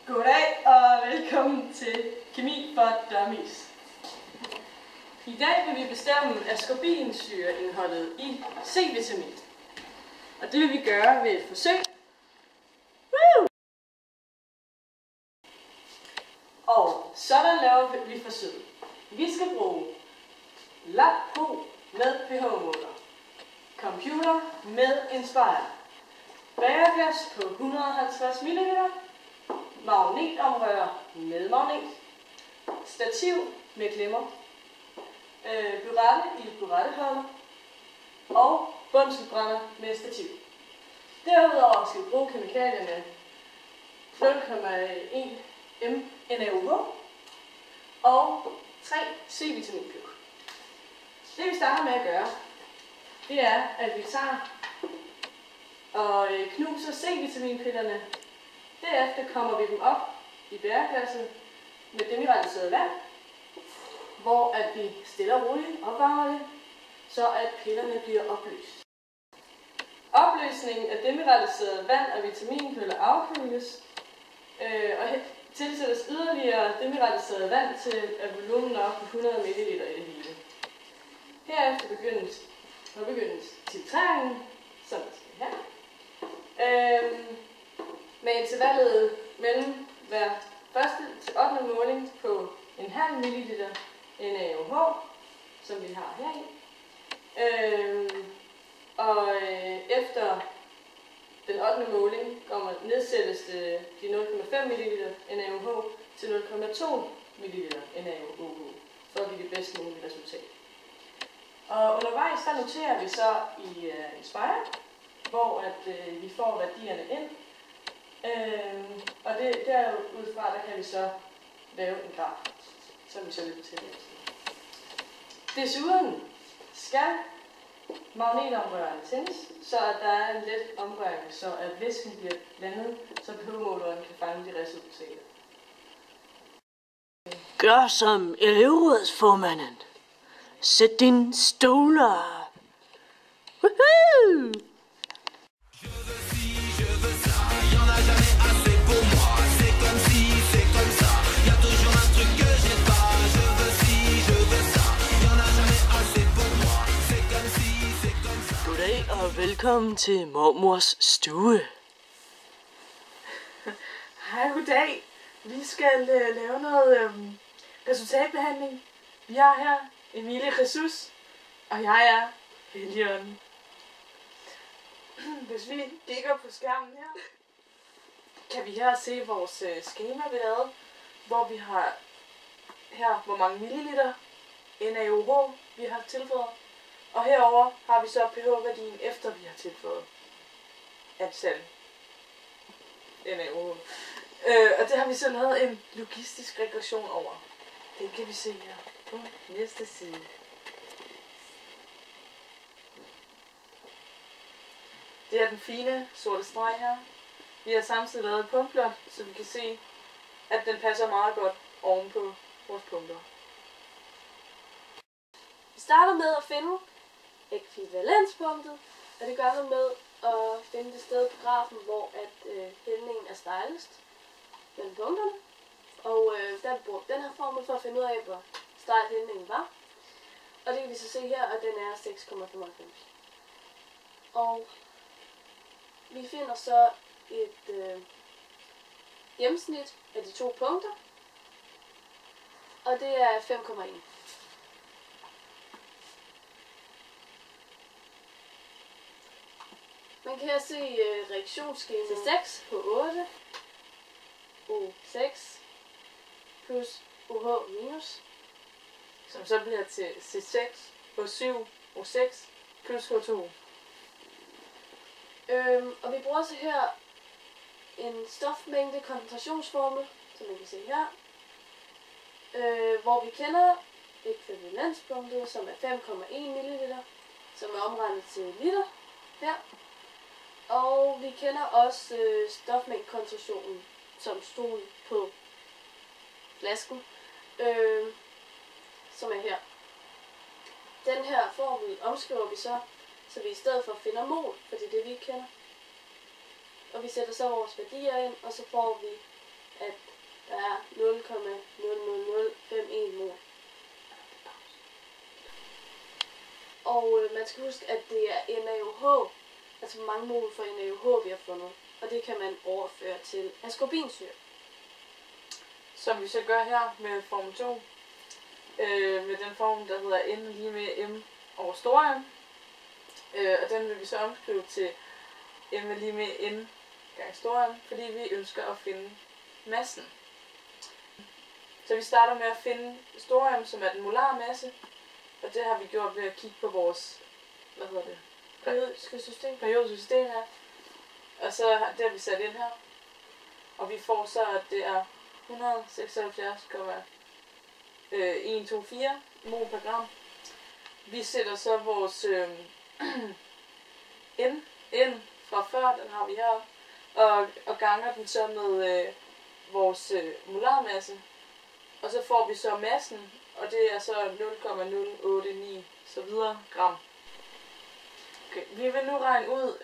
Goddag og velkommen til Kemi for Dummies. I dag vil vi bestemme ascorbinsyreindholdet i C-vitamin. Og det vil vi gøre ved et forsøg. Woo! Og sådan laver vi forsøget. Vi skal bruge lap-po med pH-måler, computer med en spejl, bæreglas på 150 ml, magnetomrør med magnet, stativ med klemmer, burette i buretteholder og bundselbrænder med stativ. Derudover skal vi bruge kemikalierne 0,1 mNaOH og 3 C-vitaminpulver. Det vi starter med at gøre, det er, at vi tager og knuser C-vitaminpillerne. Derefter kommer vi dem op i bæreglasset med demineraliseret vand, hvor at vi stille og roligt opvarmer det, så at pillerne bliver opløst. Opløsningen af demineraliseret vand og vitaminpiller afkøles, og tilsættes yderligere demineraliseret vand til at volumen op på 100 ml i det hele. Herefter begyndes titreringen, som der skal her. Med intervallet mellem hver første til 8. måling på 0,5 ml NaOH, som vi har her i. Efter den 8. måling nedsættes de 0,5 ml NaOH til 0,2 ml NaOH, for at give det bedst mulige resultat. Og undervejs der noterer vi så i en spejl, hvor vi får værdierne ind. Og derudfra der kan vi så lave en graf, som vi så lidt til. Desuden skal magnetomrørene tændes, så at der er en let omrøring, så at væsken bliver blandet, så pH-måleren kan fange de resultater. Gør som elevrådsformanden. Sæt din stoler. Woohoo! Goddag og velkommen til mormors stue. Hej, goddag. Vi skal lave noget resultatbehandling. Vi har her Emilie Jesus, og jeg er Helion. Hvis vi kigger på skærmen her, kan vi her se vores skema, vi lavede, hvor vi har her, hvor mange milliliter NaOH vi har tilføjet. Og herover har vi så pH-værdien efter vi har tilføjet antal NaOH. Og det har vi så lavet en logistisk regression over. Det kan vi se her på næste side. Det er den fine sorte streg her. Vi har samtidig lavet et punktplot, så vi kan se, at den passer meget godt ovenpå vores punkter. Vi starter med at finde ækvivalenspunktet, og det gør vi med at finde det sted på grafen, hvor hældningen er stejlest mellem punkterne. Og der bruger den her formel for at finde ud af, hvor stejl hældningen var. Og det kan vi så se her, og den er 6,95. Og vi finder så et gennemsnit af de to punkter, og det er 5,1. Man kan her se reaktionsskemaet C6 på 8, O6 plus OH minus, Som så bliver til C6, H7, O6 plus H2. Og vi bruger så her en stofmængde koncentrationsformel, som man kan se her, hvor vi kender ækvivalenspunktet, som er 5,1 ml, som er omregnet til liter her. Og vi kender også stofmængdekoncentrationen, som stod på flasken, som er her. Den her formel omskriver vi så så vi i stedet for finder mol, for det er det, vi ikke kender. Og vi sætter så vores værdier ind, og så får vi, at der er 0,00051 mol. Og man skal huske, at det er NaOH, altså hvor mange mol for NaOH vi har fundet. Og det kan man overføre til ascorbinsyre. Som vi så gør her med form 2. Med den form, der hedder N lige med M over store M. Og den vil vi så omskrive til M lige med N gange store M, fordi vi ønsker at finde massen. Så vi starter med at finde store M, som er den molare masse. Og det har vi gjort ved at kigge på vores, Periodiske system. periodiske system her. Og så det har vi sat ind her. Og vi får så, at det er 176,124 mol per gram. Vi sætter så vores N fra før, den har vi her, og ganger den så med vores molarmasse. Og så får vi så massen, og det er så 0,089 så videre gram. Okay. Vi vil nu regne ud,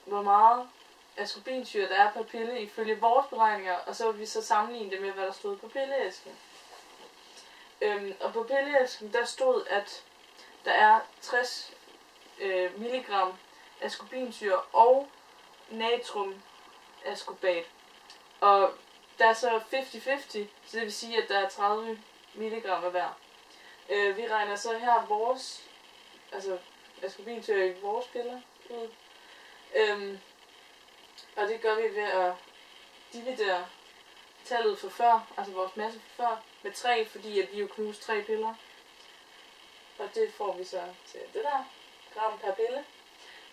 hvor meget ascorbinsyre der er per pille ifølge vores beregninger, og så vil vi så sammenligne det med, hvad der stod på pilleæsken. Og på pilleæsken, der stod, at der er 60 milligram ascorbinsyre og natriumascorbat. Og der er så 50-50, så det vil sige, at der er 30 milligram af hver. Vi regner så her vores, altså ascorbinsyre i vores piller ud. Og det gør vi ved at dividere tallet for før, altså vores masse for før, med 3, fordi at vi jo knuste 3 piller. Og det får vi så til det der, gram per pille.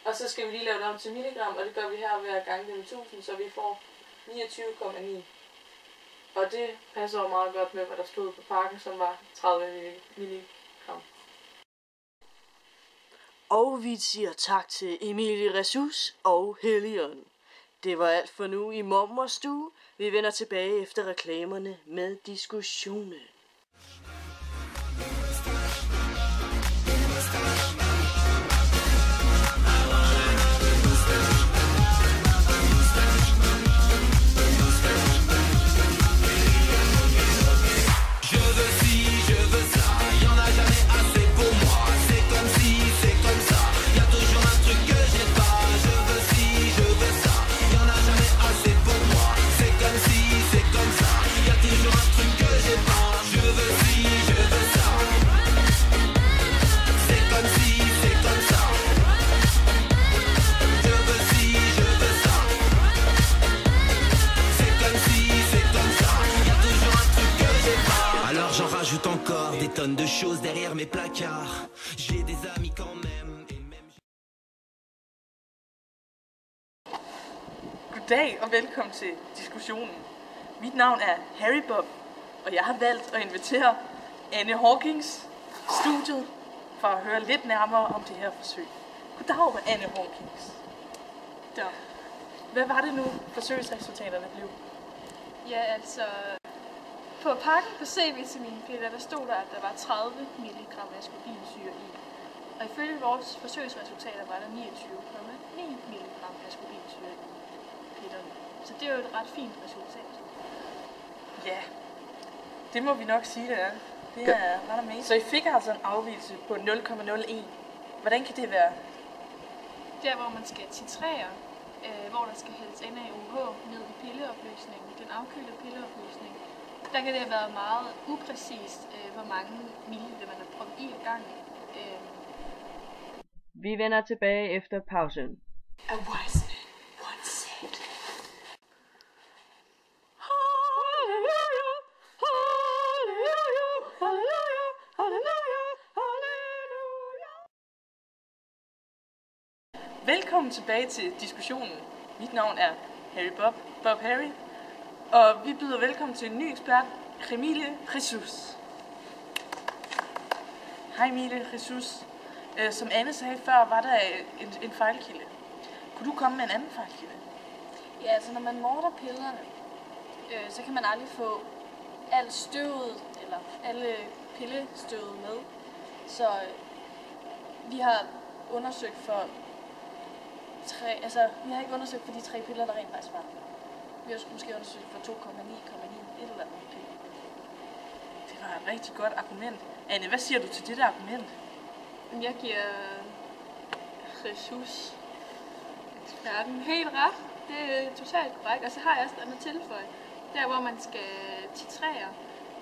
Og så skal vi lige lave det om til milligram, og det gør vi her ved at gange det med 1000, så vi får 29,9. Og det passer jo meget godt med, hvad der stod på pakken, som var 30 milligram. Og vi siger tak til Emilie Ressus og Helion. Det var alt for nu i Mormors Stue. Vi vender tilbage efter reklamerne med diskussionen. Encore des tonnes de choses derrière mes placards. J'ai des amis quand même. Goddag og velkommen til diskussionen. Mit navn er Harry Bob, og jeg har valgt at invitere Anne Hawkins studiet for at høre lidt nærmere om det her forsøg. Goddag, Anne Hawkins. Der. Hvad var det nu, forsøgsresultaterne blev? Ja, altså på pakken på C-vitaminpiller, der stod der, at der var 30 mg ascorbinsyre i. Og ifølge vores forsøgsresultater var der 29,9 mg ascorbinsyre i pillerne. Så det er jo et ret fint resultat. Ja, det må vi nok sige, det er. Det er ret amazing. Så I fik altså en afvigelse på 0,01. Hvordan kan det være? Der, hvor man skal titrere, hvor der skal hældes NaOH ned i pilleopløsningen, den afkølte pilleopløsning, der kan det have været meget upræcist, hvor mange milliliter man har proppet i ad gangen. Vi vender tilbage efter pausen. A wise man once said, Halleluja, halleluja, halleluja, halleluja, halleluja. Velkommen tilbage til diskussionen. Mit navn er Harry Bob, Bob Harry. Og vi byder velkommen til en ny ekspert, Emilie Ressus. Hej Emilie Ressus. Som Anne sagde før, var der en fejlkilde. Kunne du komme med en anden fejlkilde? Ja, altså når man morter pillerne, så kan man aldrig få alt støvet, eller alle pillestøvet med. Så vi har undersøgt for vi har ikke undersøgt for de 3 piller, der rent faktisk var. Vi har måske undersøgt for 2,9, et eller andet piller. Det var et rigtig godt argument. Anne, hvad siger du til det argument? Jeg giver Jesus eksperten helt ret. Det er totalt korrekt. Og så har jeg også noget tilføje. Der, hvor man skal titrere,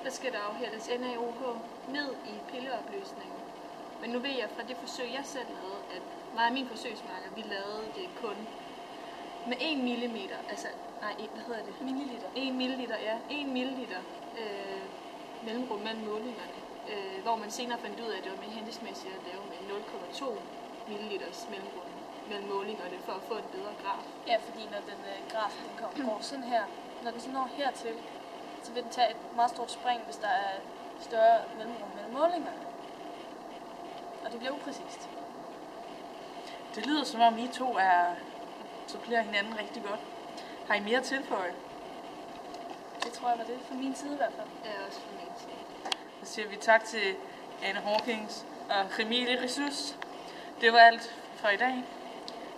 der skal der jo hældes NaOH ned i pilleopløsningen. Men nu ved jeg fra det forsøg, jeg selv lavede, at meget af mine forsøgsmarker, vi lavede det kun med 1 millimeter, milliliter. 1 milliliter, ja. 1 milliliter mellemrum mellem målingerne. Hvor man senere fandt ud af, at det var mere hensigtsmæssigt at lave med 0,2 milliliters mellemrum mellem målingerne for at få en bedre graf. Ja, fordi når den graf går sådan her, når den så når hertil, så vil den tage et meget stort spring, hvis der er større mellemrum mellem målingerne. Og det bliver upræcist. Det lyder som om I to supplerer hinanden rigtig godt. Har I mere tilføje? Det tror jeg var det, fra min side i hvert fald. Ja, også fra min side. Så siger vi tak til Anne Hawkins og Emilie Ressus. Det var alt for i dag.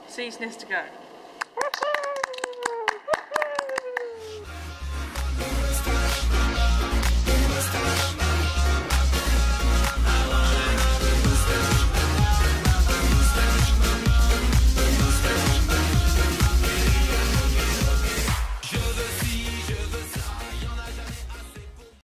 Ses næste gang.